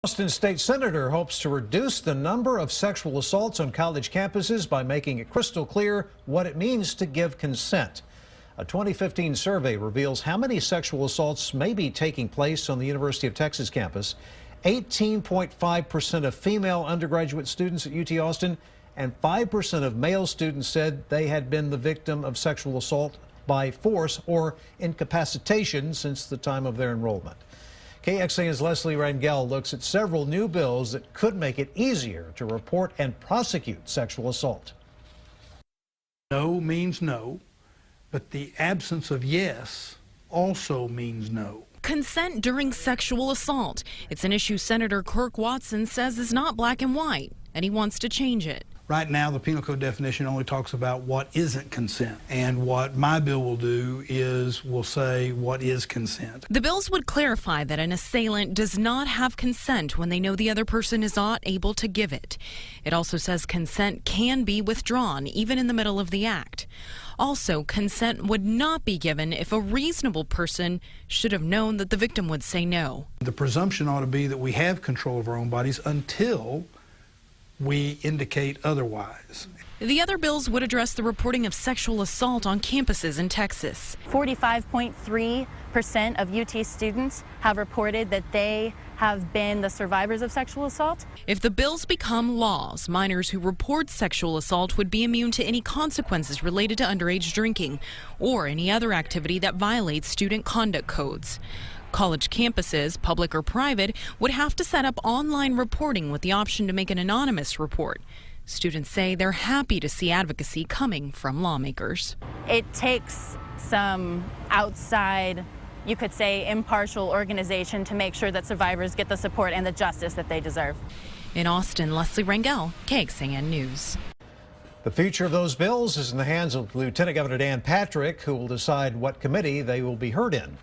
Austin State Senator hopes to reduce the number of sexual assaults on college campuses by making it crystal clear what it means to give consent. A 2015 survey reveals how many sexual assaults may be taking place on the University of Texas campus. 18.5% of female undergraduate students at UT Austin and 5% of male students said they had been the victim of sexual assault by force or incapacitation since the time of their enrollment. KXAN's Leslie Rangel looks at several new bills that could make it easier to report and prosecute sexual assault. No means no, but the absence of yes also means no. Consent during sexual assault. It's an issue Senator Kirk Watson says is not black and white, and he wants to change it. Right now, the penal code definition only talks about what isn't consent. And what my bill will do is will say what is consent. The bills would clarify that an assailant does not have consent when they know the other person is not able to give it. It also says consent can be withdrawn, even in the middle of the act. Also, consent would not be given if a reasonable person should have known that the victim would say no. The presumption ought to be that we have control of our own bodies until we indicate otherwise. The other bills would address the reporting of sexual assault on campuses in Texas. 45.3% of UT students have reported that they have been the survivors of sexual assault. If the bills become laws, minors who report sexual assault would be immune to any consequences related to underage drinking or any other activity that violates student conduct codes. College campuses, public or private, would have to set up online reporting with the option to make an anonymous report. Students say they're happy to see advocacy coming from lawmakers. It takes some outside, you could say, impartial organization to make sure that survivors get the support and the justice that they deserve. In Austin, Leslie Rangel, KXAN News. The future of those bills is in the hands of Lieutenant Governor Dan Patrick, who will decide what committee they will be heard in.